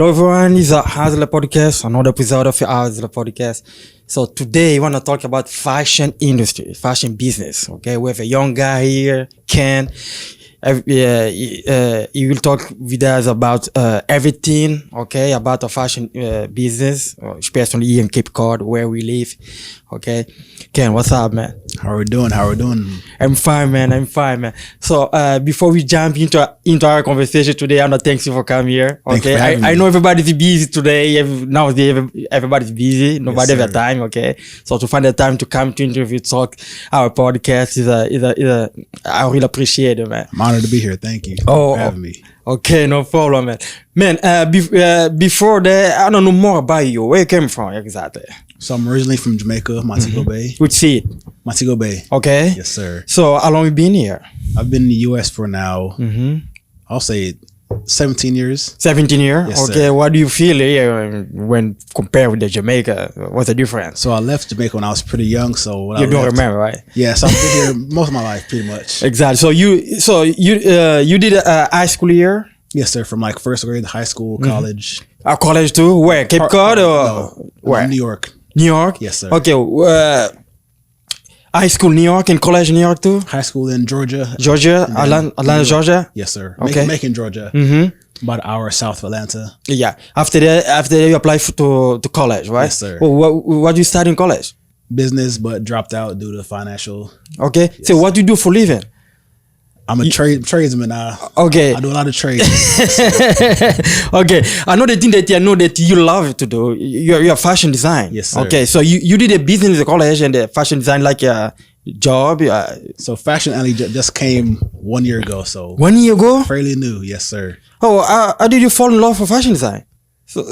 Hello everyone, this is Hasler Podcast, another episode of Hasler Podcast. So today I want to talk about fashion industry, fashion business. Okay, we have a young guy here, Ken. He will talk with us about everything, okay, about the fashion business, especially here in Cape Cod where we live. Okay, Ken, what's up, man? How we doing? I'm fine, man. So before we jump into our conversation today, I want to thank you for coming here. Okay, I know everybody's busy today. Nowadays everybody's busy. Nobody has time. Okay, so to find the time to come to interview, talk our podcast is I really appreciate it, man. I'm honored to be here. Thank you for having me. Okay, no problem, man. Before that, I don't know more about you. Where you came from exactly? So I'm originally from Jamaica, Montego Bay. Which city? Montego Bay. Okay. Yes, sir. So how long you been here? I've been in the U.S. for now, I'll say 17 years. 17 years? Yes, okay, sir. what do you feel here when compared with the Jamaica? What's the difference? So I left Jamaica when I was pretty young. So when You don't remember, right? Yeah, so I've been here most of my life, pretty much. Exactly. So you did a high school year? Yes, sir. From like first grade, high school, college. College too? Where? Cape Cod or No, where? New York. New York? Yes, sir. Okay. High school New York and college New York too? High school in Georgia. Georgia? Atlanta, Georgia? Yes, sir. Okay. Macon, Georgia. About an hour south of Atlanta. Yeah. After that you apply to college, right? Yes, sir. Well, what do you study in college? Business, but dropped out due to financial. Okay. Yes. So what do you do for living? I'm a tradesman. Okay. I do a lot of trades. Okay. I know that you love to do. You're fashion design. Yes, sir. Okay. So you did a business in college and the fashion design like a job. So Fashion Alley just came 1 year ago. So 1 year ago? fairly new. Yes, sir. Oh, how did you fall in love with fashion design? So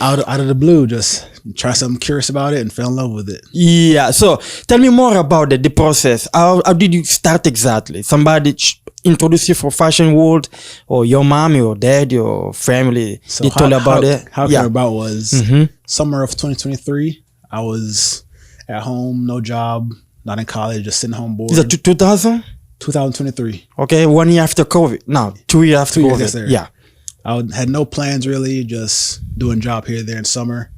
out of the blue, just try something curious about it and fell in love with it. Yeah. So tell me more about the process. How did you start exactly? Somebody introduced you for fashion world, or your mom, your dad, your family? So they told you about it. How it came about was summer of 2023. I was at home, no job, not in college, just sitting home bored. Is it 2000? 2023. Okay, 1 year after COVID. No, 2 years after 2 COVID. years, yes, sir. Yeah. I had no plans really, just doing job here, there in summer.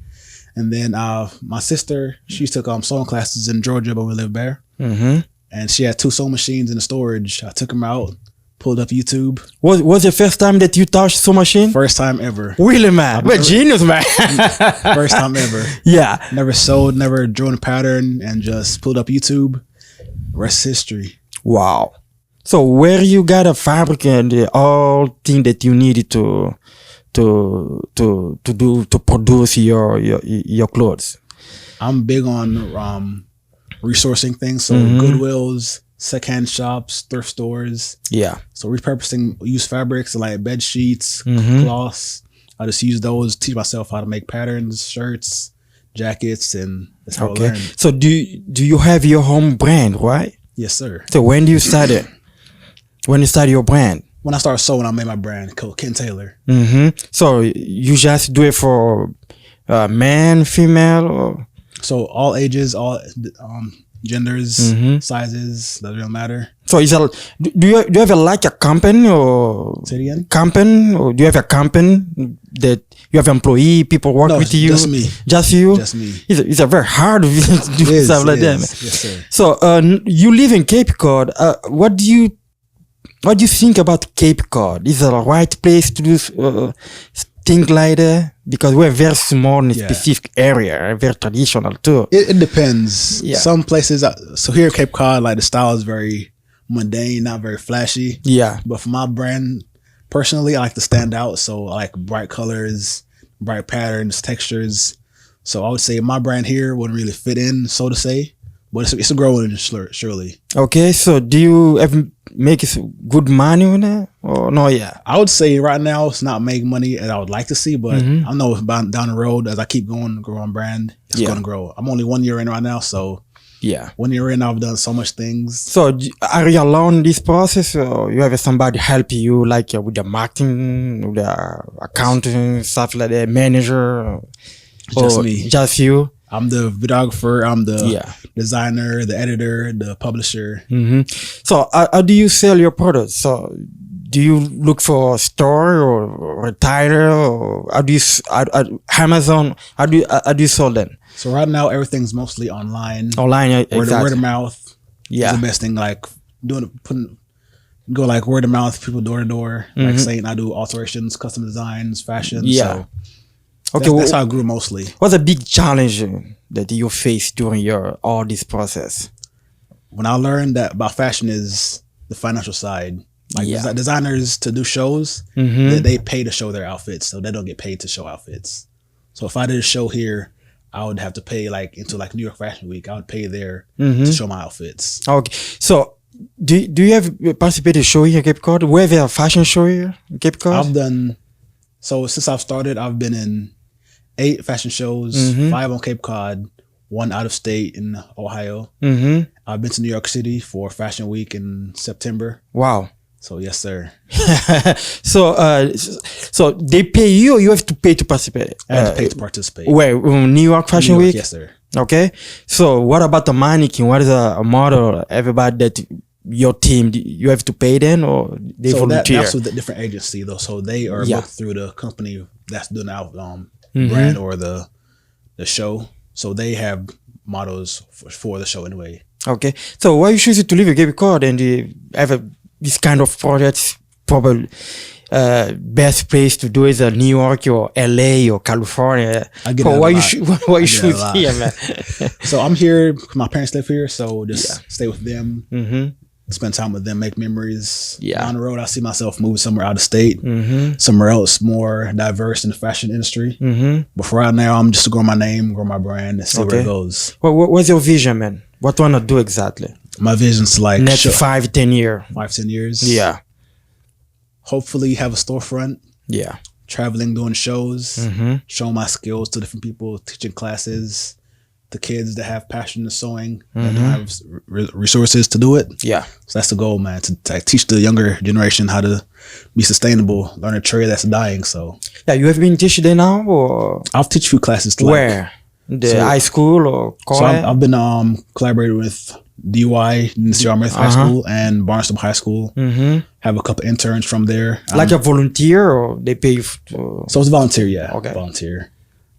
And then my sister, she took sewing classes in Georgia, but we lived there. And she had 2 sewing machines in the storage. I took them out, pulled up YouTube. Was the first time that you touched sewing machine? First time ever. Really, man? We're genius, man. First time ever. Yeah. Never sewed, never drawn a pattern, and just pulled up YouTube. Rest history. Wow. So where you got a fabric and all thing that you needed to produce your clothes? I'm big on resourcing things. So Goodwills, secondhand shops, thrift stores. Yeah. So repurposing used fabrics like bed sheets, cloths. I just use those to teach myself how to make patterns, shirts, jackets, and that's how I learned. So do you have your home brand, right? Yes, sir. So when do you start it? When you start your brand? When I started sewing, I made my brand called Ken Taylor. So you just do it for man, female, or? So all ages, all genders, sizes, doesn't really matter. So do you have like a company or? Say it again? Company, or do you have a company that you have employee, people work with you? Just me. Just you? Just me. It's a very hard to do stuff like that. Yes, sir. So you live in Cape Cod. What do you think about Cape Cod? Is it a right place to do things like that? Because we're very small in a specific area, very traditional too. It depends. Yeah. Some places, so here in Cape Cod, like the style is very mundane, not very flashy. Yeah. But for my brand, personally, I like to stand out. So I like bright colors, bright patterns, textures. So I would say my brand here wouldn't really fit in, so to say. But it's a growing surely. Okay, so do you ever make good money on that or no? Yeah, I would say right now it's not making money as I would like to see, but I know down the road as I keep going, growing brand, it's going to grow. I'm only 1 year in right now, so 1 year in, I've done so much things. So are you alone in this process, or you have somebody help you, like with the marketing, with the accounting, stuff like that, manager? Just me. Just you? I'm the videographer, I'm the designer, the editor, the publisher. So how do you sell your products? So do you look for a store or a tailor or Amazon? How do you sell them? So right now everything's mostly online. Exactly. Word of mouth. Yeah, is the best thing. Like go like word of mouth, people door to door. Like saying I do alterations, custom designs, fashion. Yeah. So okay, that's how I grew mostly. What's a big challenge that you faced during all this process? When I learned that about fashion is the financial side. Like designers to do shows, they pay to show their outfits, so they don't get paid to show outfits. So if I did a show here, I would have to pay like into like New York Fashion Week. I would pay there to show my outfits. Okay, so do you have participated in a show here in Cape Cod? Where there a fashion show here in Cape Cod? I've done since I've started. I've been in 8 fashion shows, 5 on Cape Cod, 1 out of state in Ohio. I've been to New York City for Fashion Week in September. Wow. So yes, sir. So they pay you, or you have to pay to participate? I have to pay to participate. Where? New York Fashion Week? Yes, sir. Okay. So what about the mannequin? What is a model? Everybody that your team, you have to pay them, or they volunteer? That's with a different agency though. So they are booked through the company that's doing our brand or the show. So they have models for the show anyway. Okay. So why you choose to leave Cape Cod and have this kind of projects? Probably best place to do is New York or LA or California. Why you choose here, man? So I'm here. My parents live here, so just stay with them. Spend time with them, make memories. Down the road, I see myself moving somewhere out of state, somewhere else more diverse in the fashion industry. But for right now, I'm just growing my name, grow my brand, and see where it goes. What's your vision, man? What you want to do exactly? My vision's like next 5-10 years. 5-10 years. Yeah. Hopefully have a storefront. Yeah. Traveling, doing shows, showing my skills to different people, teaching classes to kids that have passion in sewing and don't have resources to do it. Yeah. So that's the goal, man, to teach the younger generation how to be sustainable, learn a trade that's dying. So yeah, you have been teaching there now, or I'll teach a few classes. Where? High school or college? So I've been collaborating with DY, University of Armith High School, and Barnstable High School. Have a couple interns from there. Like a volunteer, or they pay you? So it's volunteer, yeah. Okay. Volunteer.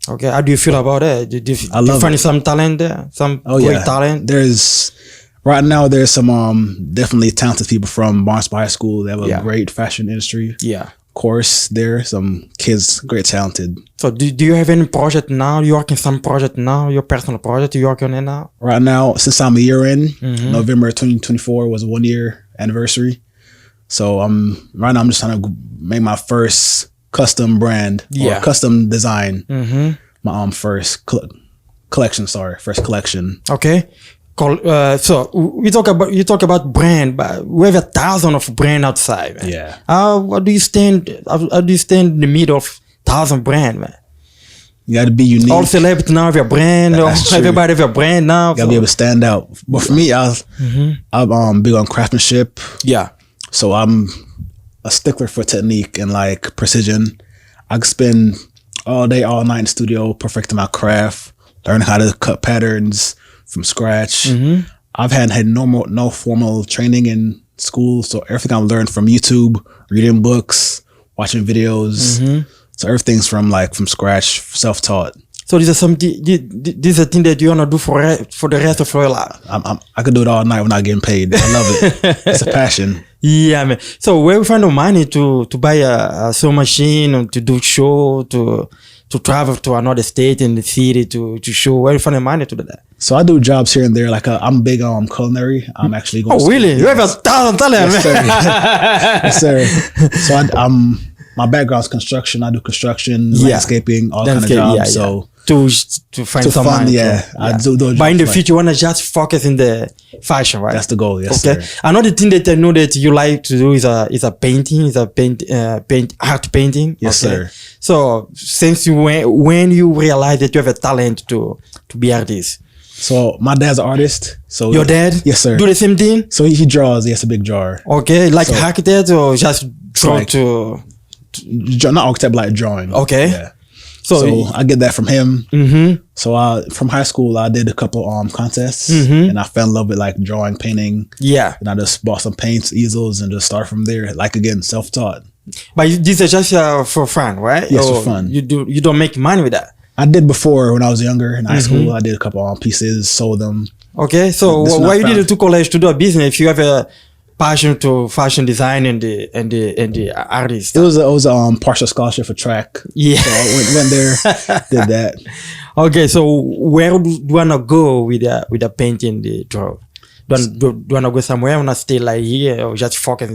Okay. How do you feel about it? Do you find some talent there? Some great talent? Right now there's some definitely talented people from Barnstable High School. They have a great fashion industry. Yeah. Course there, some kids, great talented. So do you have any project now? You work in some project now? Your personal project you work on it now? Right now, since I'm a year in, November 2024 was a 1-year anniversary. So right now I'm just trying to make my first custom brand or custom design. My first collection. Okay. So you talk about brand, but we have 1,000 of brand outside, man. Yeah. How do you stand in the middle of 1,000 brand, man? You got to be unique. All celebrities now have your brand. Everybody have your brand now. You got to be able to stand out. But for me, I'm big on craftsmanship. Yeah. So I'm a stickler for technique and like precision. I could spend all day, all night in the studio, perfecting my craft, learning how to cut patterns from scratch. I've had no formal training in school, so everything I've learned from YouTube, reading books, watching videos. So everything's from scratch, self-taught. So this is a thing that you wanna do for the rest of your life. I could do it all night without getting paid. I love it. It's a passion. Yeah, man. So where we find the money to buy a sewing machine or to do show, to travel to another state in the city to show? Where you find the money to do that? So I do jobs here and there. Like I'm big on culinary. I'm actually going. Oh, really? You have 1,000 talent, man. Yes, sir. So my background's construction. I do construction, landscaping, all kind of jobs. So to find some money. I do those jobs. But in the future, you wanna just focus in the fashion, right? That's the goal. Yes, okay. Sir. Another thing that I know that you like to do is a painting. Art painting. Yes, sir. So since when you realize that you have a talent to be artist? So my dad's an artist. So your dad? Yes, sir. Do the same thing? So he draws. He has a big jar. Okay, like architect or just draw to? Not architect, but like drawing. Okay. Yeah. So I get that from him. Mm-hmm. So from high school, I did a couple contests, Mm-hmm. and I fell in love with like drawing, painting. Yeah. And I just bought some paints, easels, and just start from there. Like again, self-taught. But this is just for fun, right? Yes, for fun. You don't make money with that. I did before when I was younger in high school. I did a couple pieces, sold them. Okay, so why you did it to college to do a business if you have a passion to fashion design and the artist? It was a partial scholarship for track. Yeah. So I went there, did that. Okay, so where do you wanna go with the painting, the draw? Do you wanna go somewhere? Wanna stay like here or just focus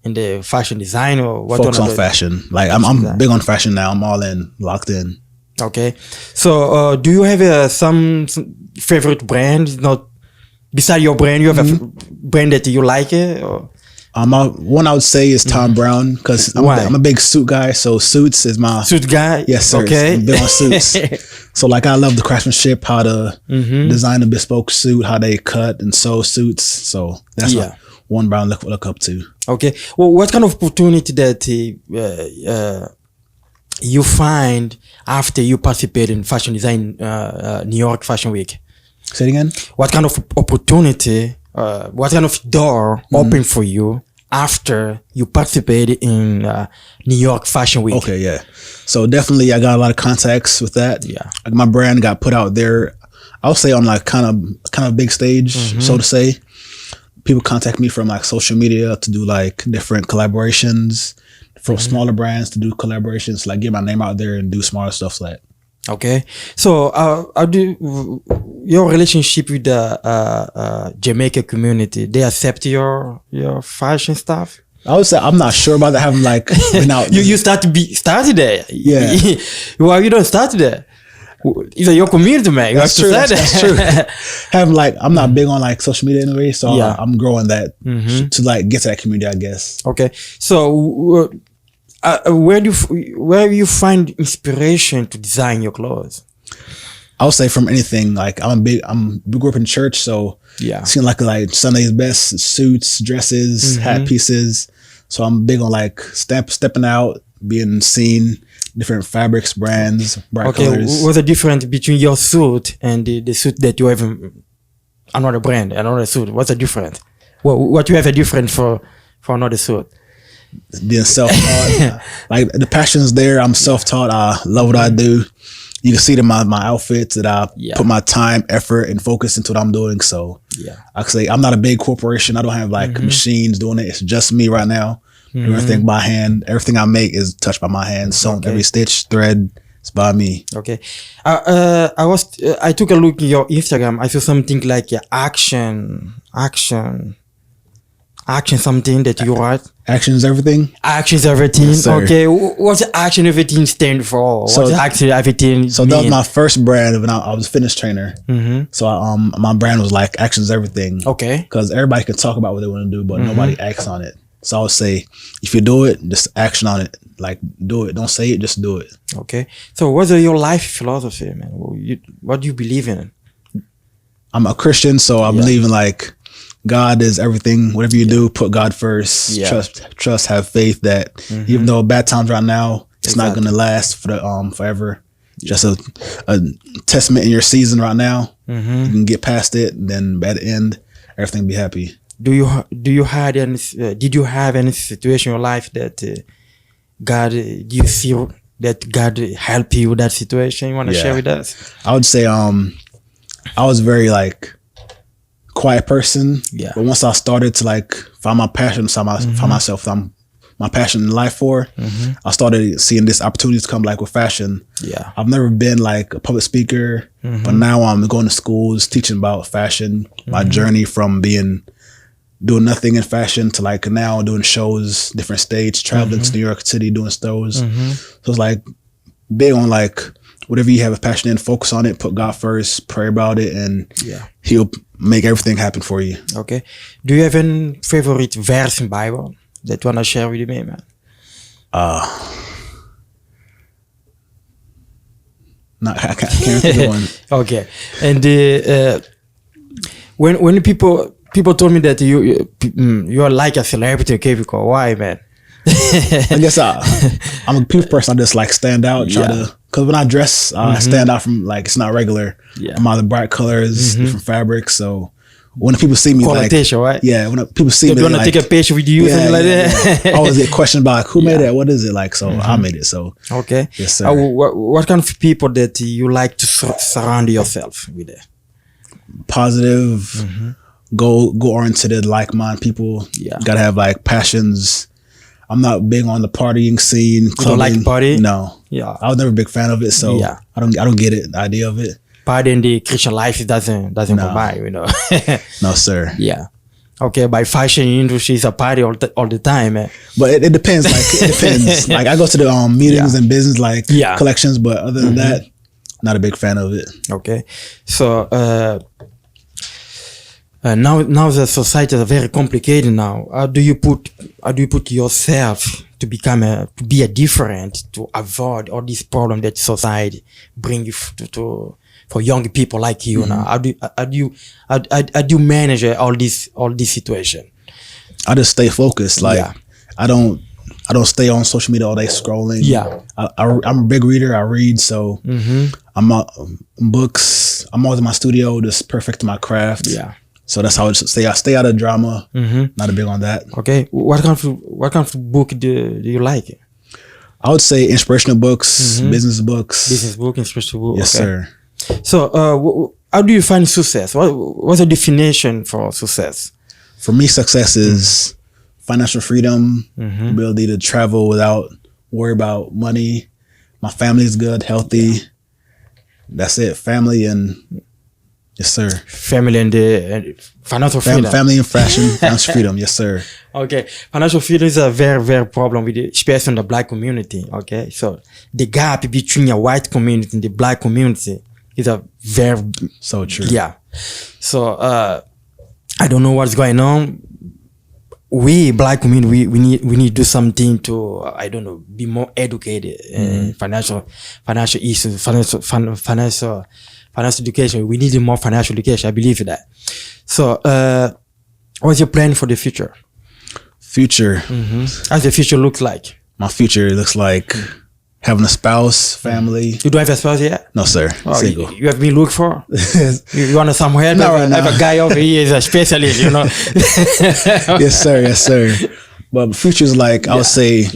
in the fashion design or what? Focus on fashion. Like I'm big on fashion now. I'm all in, locked in. Okay, so do you have some favorite brand? Not beside your brand, you have a brand that you like it? Or? One I would say is Tom Brown because I'm a big suit guy. So suits is my suit guy. Yes, sir. Okay, I'm big on suits. So like I love the craftsmanship, how to design a bespoke suit, how they cut and sew suits. So that's one brand I look up to. Okay, well, what kind of opportunity that you find after you participate in fashion design New York Fashion Week? Say it again. What kind of opportunity, what kind of door open for you after you participated in New York Fashion Week? Okay, yeah. So definitely I got a lot of contacts with that. Yeah. Like my brand got put out there, I would say on like kind of big stage, so to say. People contact me from like social media to do like different collaborations, from smaller brands to do collaborations, like get my name out there and do smaller stuff like that. Okay, so how do your relationship with the Jamaica community? They accept your fashion stuff? I would say I'm not sure about that. Having like been out. you started there. Yeah. Well, you don't start there. It's your community, man. You that's true. That's true. Having like I'm not big on like social media anyway, so I'm growing that to like get to that community, I guess. Okay, so. Where do you find inspiration to design your clothes? I would say from anything. Like we grew up in church, so seeing like Sunday's best suits, dresses, hat pieces. So I'm big on like stepping out, being seen, different fabrics, brands, bright colors. What's the difference between your suit and the suit that you have in another brand, another suit? What's the difference? What you have a difference for another suit? Being self-taught. Like the passion's there. I'm self-taught. I love what I do. You can see it in my outfits that I put my time, effort, and focus into what I'm doing. So I can say I'm not a big corporation. I don't have like machines doing it. It's just me right now. Everything by hand. Everything I make is touched by my hands. Sewn, every stitch, thread, it's by me. Okay. I took a look at your Instagram. I saw something like action something that you write. Actions everything. Actions everything. Yes, okay. What's action everything stand for? What's action everything? So that was my first brand when I was a fitness trainer. So my brand was like actions everything. Okay. Because everybody can talk about what they want to do, but nobody acts on it. So I would say, if you do it, just action on it. Like do it. Don't say it, just do it. Okay. So what's your life philosophy, man? What do you believe in? I'm a Christian, so I believe in like God is everything. Whatever you do, put God first. Trust, have faith that even though bad times right now, it's not going to last for forever. Just a testament in your season right now. You can get past it, and then at the end, everything be happy. Did you have any situation in your life that God, do you feel that God helped you with that situation? You want to share with us? I would say I was very like quiet person. Yeah. But once I started to like find my passion, find myself, my passion in life for, I started seeing this opportunities come like with fashion. Yeah. I've never been like a public speaker, but now I'm going to schools, teaching about fashion, my journey from doing nothing in fashion to like now doing shows, different states, traveling to New York City, doing shows. So it's like big on like whatever you have a passion in, focus on it, put God first, pray about it, and He'll make everything happen for you. Okay. Do you have any favorite verse in Bible that you want to share with me, man? No, I can't think of one. Okay. And when people told me that you're like a celebrity, okay, because why, man? I guess I'm a people person. I just like stand out, try to Because when I dress, I stand out from, like, it's not regular. Yeah. I'm either bright colors, different fabrics. So when people see me, qualitation, like, right? Yeah, when people see me, they want to take a picture with you, something like that. I always get questioned about, like, who made that? What is it? Like, so I made it. So okay. Yes, sir. What kind of people that you like to surround yourself with? Positive, goal oriented, like-minded people. Yeah. Gotta have, like, passions. I'm not big on the partying scene. You don't like party? No. Yeah. I was never a big fan of it, so I don't get it, the idea of it. Party in the Christian life doesn't combine, you know. No, sir. Yeah. Okay, by fashion industry is a party all the time. But it depends. Like, it depends. Like, I go to the meetings and business, like, collections, but other than that, not a big fan of it. Okay. So now the society is very complicated now. How do you put yourself to be a different, to avoid all these problems that society bring you for young people like you now? How do you manage all this situation? I just stay focused. Like, I don't stay on social media all day scrolling. Yeah. I'm a big reader. I read, so I'm books. I'm always in my studio, just perfecting my craft. Yeah. So that's how I stay out of drama. Not a big on that. Okay. What kind of book do you like? I would say inspirational books, business books. Business book, inspirational book. Yes, sir. So, how do you find success? What's the definition for success? For me, success is financial freedom, ability to travel without worry about money. My family is good, healthy. That's it. Family and yes, sir. Family and financial freedom. Family and financial freedom. Yes, sir. Okay. Financial freedom is a very, very problem with it, especially in the black community. Okay. So the gap between the white community and the black community is a very so true. Yeah. So I don't know what's going on. We black community, we need to do something to I don't know, be more educated in financial issues, financial education. We need more financial education. I believe in that. So, what's your plan for the future? How's the future look like? My future looks like having a spouse, family. You don't have a spouse yet? No, sir. Single. You have been looking for? You want some help? No, right now. I have a guy over here is a specialist, you know. Yes, sir. Yes, sir. But future is like, I would say,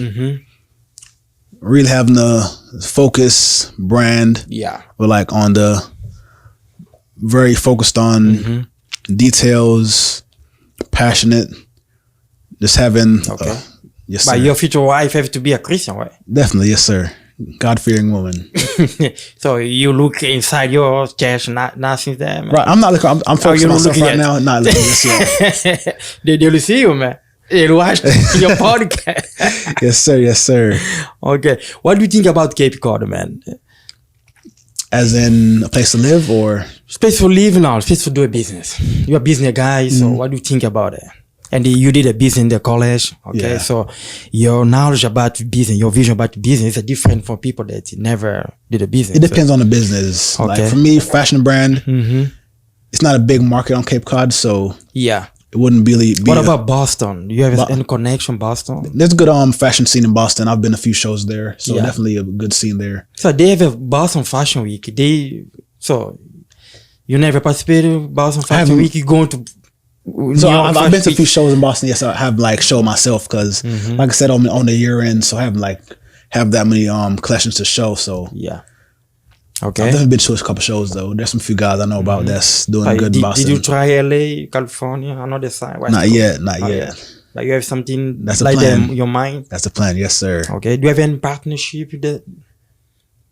really having a focus brand. Yeah. We're like on the very focused on details, passionate, just having. Yes, but sir. your future wife have to be a Christian, right? Definitely, yes, sir. God-fearing woman. So you look inside your chest, nothing there, man. Right, I'm not looking. I'm focused on myself right now. Not looking. Yes, sir. They'll see you, man. They'll watch your podcast. Yes, sir. Yes, sir. Okay. What do you think about Cape Cod, man? As in a place to live, or space for living, or space for do a business? You're a business guy, so what do you think about it? And you did a business in the college, okay? So your knowledge about business, your vision about business is different from people that never did a business. It depends on the business. Okay. Like for me, fashion brand, it's not a big market on Cape Cod, so it wouldn't really be. What about Boston? Do you have any connection, Boston? There's a good fashion scene in Boston. I've been a few shows there, so definitely a good scene there. So they have a Boston Fashion Week. So you never participated in Boston Fashion Week? You going to? So I've been to a few shows in Boston. Yes, I have like show myself because, like I said, on the year end, so I haven't have that many collections to show. So okay. I've never been to a couple shows though. There's some few guys I know about that's doing good in Boston. Did you try LA, California, another side? Not yet. Like you have something that's like that in your mind? That's the plan. Yes, sir. Okay. Do you have any partnership with that?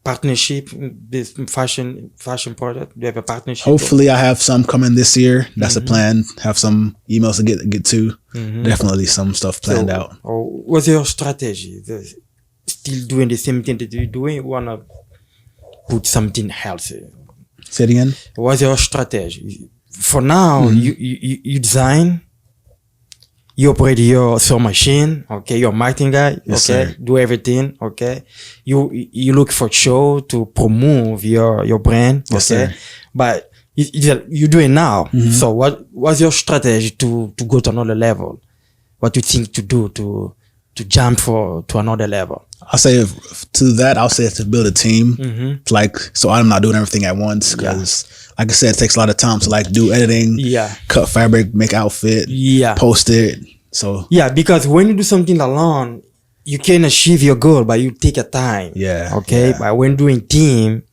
This fashion project? Do you have a partnership? Hopefully I have some coming this year. That's the plan. Have some emails to get to. Definitely some stuff planned out. What's your strategy? Still doing the same thing that you're doing? You want to put something healthy? Say it again? What's your strategy? For now, you design, you operate your sewing machine, okay, you're a marketing guy, yes, okay, sir. do everything, okay. You look for show to promote your brand, yes, okay. Sir. But you do it now. So what's your strategy to go to another level? What you think to do jump to another level? I'll say I'll say to build a team, so I'm not doing everything at once because, like I said, it takes a lot of time to like do editing, cut fabric, make outfit, post it. So because when you do something alone, you can achieve your goal, but you take a time. But when doing team,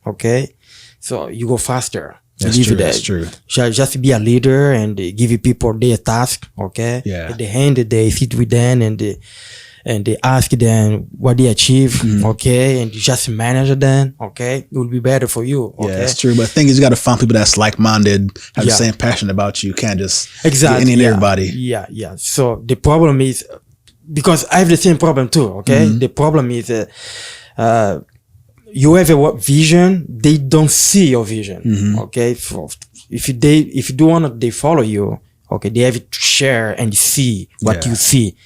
so you go faster. That's true. Just be a leader and give you people their task. At the end, they sit with them and they ask them what they achieve. And you just manage them. It will be better for you. That's true. But the thing is, you got to find people that's like-minded, have the same passion about you. You can't just get any and everybody. So the problem is, because I have the same problem too. The problem is you have a vision, they don't see your vision. If you do want they follow you, they have to share and see what you see.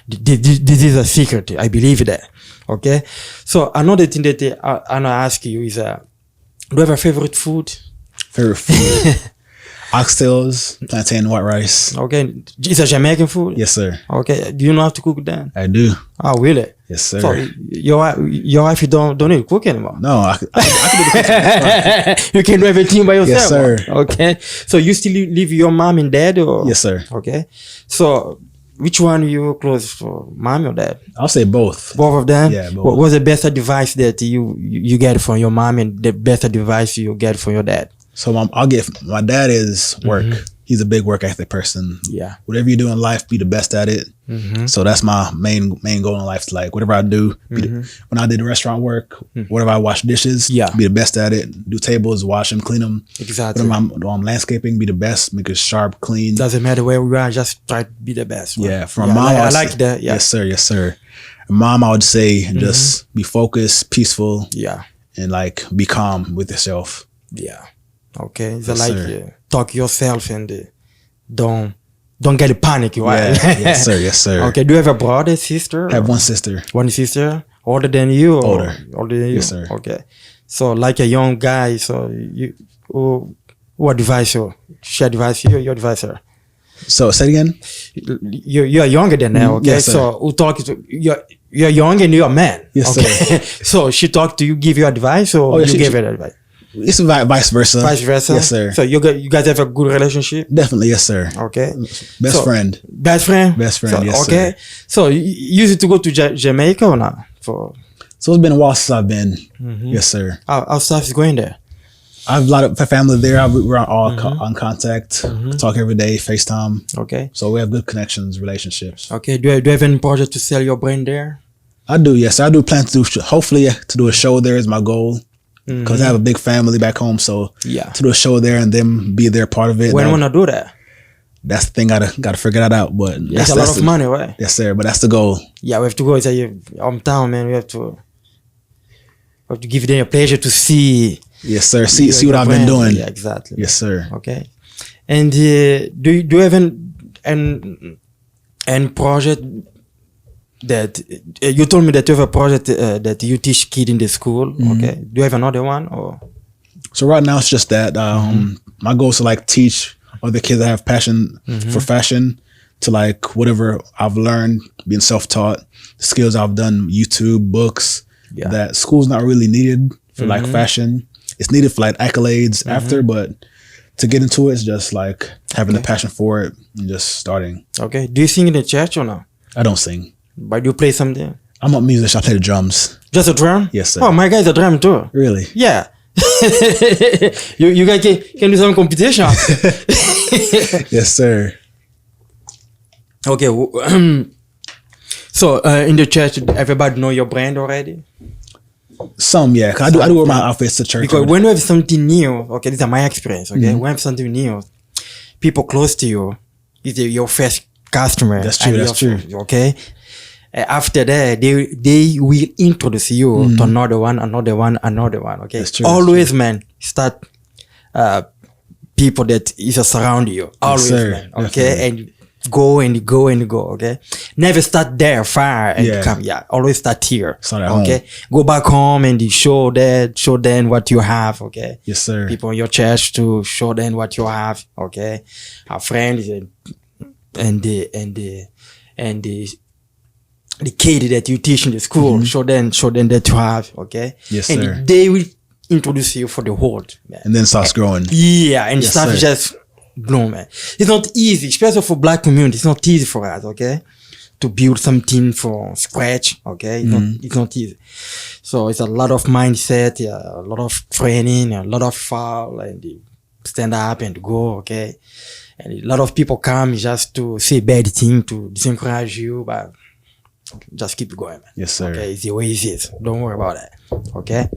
This is a secret. I believe that. So another thing that I want to ask you is, do you have a favorite food? Favorite food? Oxtails, plantain, white rice. It's a Jamaican food? Yes, sir. Do you know how to cook then? I do. Oh, really? Yes, sir. So your wife don't need to cook anymore? No, I can do the cooking. You can do everything by yourself? Yes, sir. So you still live with your mom and dad? Or? Yes, sir. So which one you close for, mom or dad? I'll say both. Both of them? Yeah, both. What was the best advice that you get from your mom and the best advice you get from your dad? So my dad is work. He's a big work ethic person. Whatever you do in life, be the best at it. So that's my main goal in life. Like whatever I do, when I did the restaurant work, whatever I wash dishes, be the best at it. Do tables, wash them, clean them. Exactly. When I'm landscaping, be the best, make it sharp, clean. Doesn't matter where we are, just try to be the best. Right? Yeah. From mom, I like that. Yes, sir. Yes, sir. And mom, I would say just be focused, peaceful. And like be calm with yourself. So like talk yourself and don't get panic, right? Yes, sir. Yes, sir. Do you have a brother, sister? I have one sister. One sister? Older than you? Older. Older than you? Yes, sir. So like a young guy, so you who advise you? She advise you, you advise her? So say it again? You're younger than her, Yes, sir. So who talk to you're young and you're a man. Yes, sir. So she talked to you, give you advice, or you gave her advice? It's vice versa. Vice versa? Yes, sir. So you guys have a good relationship? Definitely, yes, sir. Best friend. Best friend? Best friend, So, yes, sir. So you used to go to Jamaica or not? So it's been a while since I've been. Yes, sir. How stuff is going there? I have a lot of family there. We're all on contact, talk every day, FaceTime. So we have good connections, relationships. Do you have any project to sell your brand there? I do, yes. I do plan to hopefully to do a show there is my goal. Because I have a big family back home, so to do a show there and them be there part of it. When wanna do that? That's the thing. Gotta figure that out. But that's a lot of money, right? Yes, sir. But that's the goal. Yeah, we have to go to your hometown, man. We have to give them a pleasure to see. Yes, sir. See what I've been doing. Yeah, exactly. Yes, sir. And do you have an project that you told me that you have a project that you teach kids in the school? Do you have another one or? So right now it's just that my goal is to like teach other kids that have passion for fashion to like whatever I've learned, being self-taught, the skills I've done, YouTube, books, that school's not really needed for like fashion. It's needed for like accolades after, but to get into it, it's just like having the passion for it and just starting. Do you sing in the church or not? I don't sing. But do you play something? I'm a musician. I play the drums. Just a drum? Yes, sir. Oh, my guy's a drum too. Really? Yeah. you guys can do some competition. Yes, sir. So in the church, everybody know your brand already? Some, yeah. Cause I do wear my outfits to church. Because when you have something new, this is my experience, when you have something new, people close to you, is your first customer. That's true, that's true. After that, they will introduce you to another one. That's true. Always, man, start people that is around you. Always, man. Definitely. And go and go and go. Never start there far and come. Yeah, always start here. Start at home. Go back home and show them what you have. Yes, sir. People in your church to show them what you have. Our friends and the kid that you teach in the school, show them that you have, okay? Yes, and sir. they will introduce you for the world, man. And then it starts growing. Yeah, and Yes, stuff sir. is just blown, man. It's not easy, especially for Black community. It's not easy for us, okay? To build something from scratch, okay? It's not easy. So it's a lot of mindset, a lot of training, a lot of fall, and stand up and go, okay? And a lot of people come just to say bad thing, to disencourage you, but just keep going, man. Yes, sir. Okay, it's the way it is. Don't worry about that. Okay.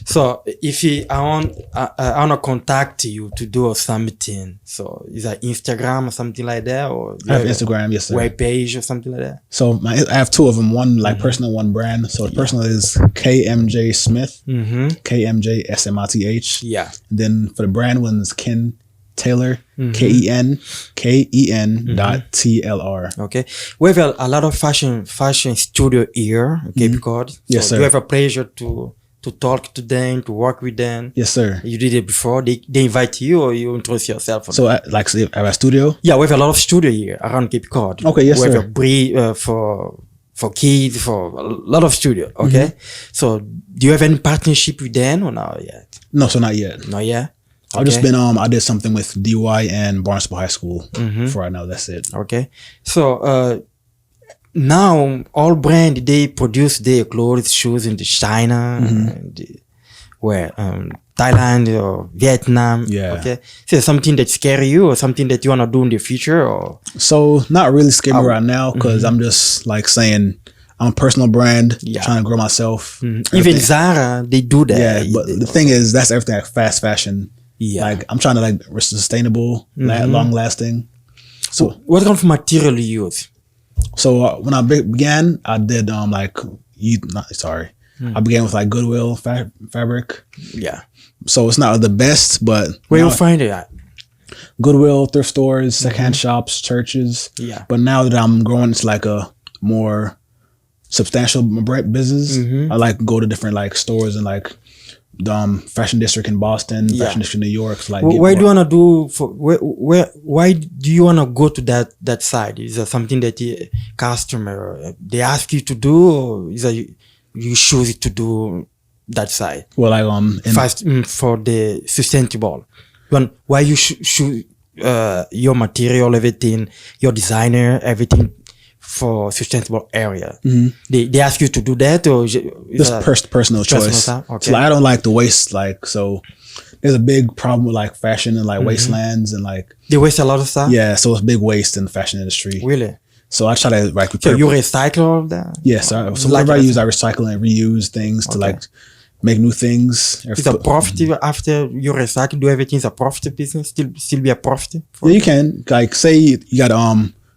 So if I want to contact you to do something, so is that Instagram or something like that, or I have Instagram, yes, sir. web page or something like that? So I have two of them. One like personal, one brand. So the personal is KMJ Smith, KMJ SMITH. Yeah. And then for the brand one is Ken Taylor, KEN dot TLR. Okay. We have a lot of fashion studio here, okay, because Yes, sir. you have a pleasure to talk to them, to work with them. Yes, sir. You did it before. They invite you, or you introduce yourself? So I have a studio. Yeah, we have a lot of studio here around Cape Cod. Okay, yes, we sir. have a breed for kids, for a lot of studio. Okay. So do you have any partnership with them or not yet? No, so not yet. Not yet. I've just been I did something with DY and Barnstable High School for right now. That's it. Okay. So now all brand, they produce their clothes, shoes in China, and where Thailand or Vietnam. Yeah. Okay. So something that scary you, or something that you wanna do in the future, or? So not really scared right now because I'm just like saying I'm a personal brand, trying to grow myself. Even Zara, they do that. Yeah, but the thing is, that's everything like fast fashion. Yeah. Like I'm trying to like sustainable, long lasting. So what kind of material you use? So when I began, I did I began with like Goodwill fabric. Yeah. So it's not the best, but where you find it at? Goodwill, thrift stores, secondhand shops, churches. Yeah. But now that I'm growing into like a more substantial business, I like go to different like stores and like fashion district in Boston, fashion district in New York. So, like, why do you wanna do for why do you wanna go to that side? Is that something that the customer they ask you to do, or is that you choose to do that side? Well, like first for the sustainable. Why you should your material, everything, your designer, everything for sustainable area. They ask you to do that, or just personal choice. Okay. So like, I don't like the waste. Like, so there's a big problem with like fashion and like wastelands and like they waste a lot of stuff. Yeah, so it's big waste in the fashion industry. Really? So I try to like so you recycle all of that? Yes. So whatever I use, I recycle and reuse things to like make new things. It's a profit after you recycle. Do everything is a profit business? Still be a profit? Yeah, you can. Like, say you got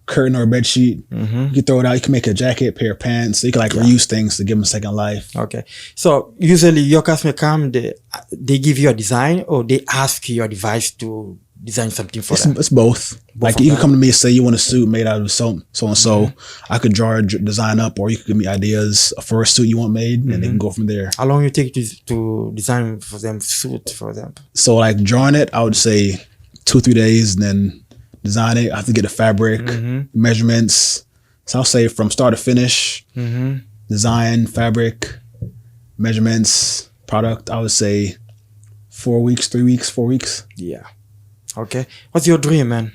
curtain or a bed sheet, you can throw it out. You can make a jacket, pair of pants. So you can like reuse things to give them a second life. Okay. So usually your customer come, they give you a design, or they ask your advice to design something for them? It's both. Like you can come to me and say you want a suit made out of so and so. I could draw a design up, or you could give me ideas for a suit you want made, and they can go from there. How long you take to design for them suit for them? So like drawing it, I would say 2-3 days, and then design it. I have to get the fabric, measurements. So I'll say from start to finish, design, fabric, measurements, product. I would say 4 weeks, 3 weeks, 4 weeks. Yeah. Okay. What's your dream, man?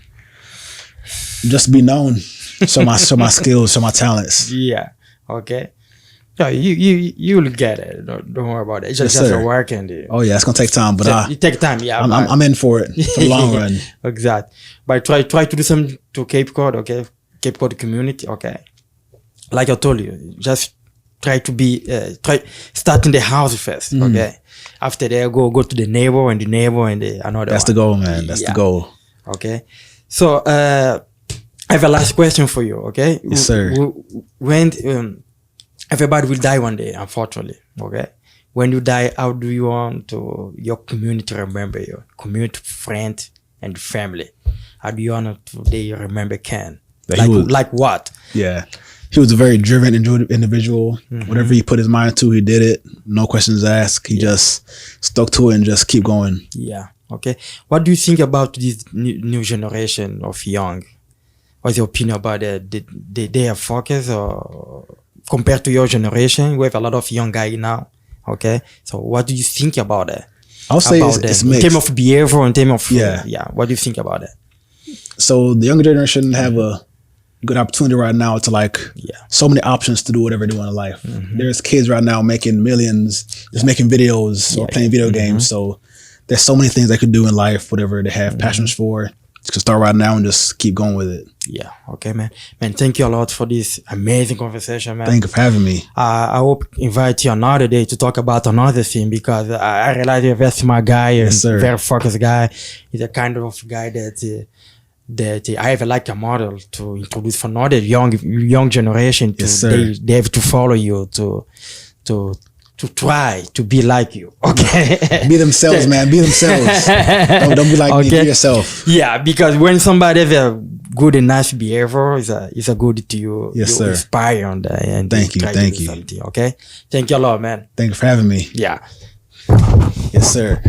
Just be known. Show my skills, show my talents. Yeah. Okay. No, you'll get it. Don't worry about it. It's just your work and oh yeah, it's gonna take time, but it take time. Yeah, I'm in for it for the long run. Exactly. But try to do something to Cape Cod. Okay, Cape Cod community. Okay, like I told you, just try to be start in the house first. Okay, after that go to the neighbor and the another. That's the goal, man. That's the goal. Okay, so I have a last question for you. Okay, yes, sir. When everybody will die one day, unfortunately. Okay, when you die, how do you want your community to remember you? Community, friend, and family. How do you want they remember Ken? Like what? Yeah, he was a very driven individual. Whatever he put his mind to, he did it. No questions asked. He just stuck to it and just keep going. Yeah. Okay. What do you think about this new generation of young? What's your opinion about it? Did they have focus or? compared to your generation, we have a lot of young guys now. Okay, so what do you think about that? I'll say it's mixed. In terms of behavior, in terms of what do you think about that? So the younger generation have a good opportunity right now to so many options to do whatever they want in life. There's kids right now making millions, just making videos or playing video games. So there's so many things they could do in life, whatever they have passions for. You can start right now and just keep going with it. Yeah. Okay, man. Man, thank you a lot for this amazing conversation, man. Thank you for having me. I hope invite you another day to talk about another thing, because I realize you're a very smart guy and very focused guy. He's a kind of guy that I have like a model to introduce for another young generation. They have to follow you to try to be like you. Okay. Be themselves, man. Be themselves. Don't be like me. Be yourself. Yeah, because when somebody has a good and nice behavior, is a good to you. Yes, sir. Inspire on that. And thank you. Okay. Thank you a lot, man. Thank you for having me. Yeah. Yes, sir.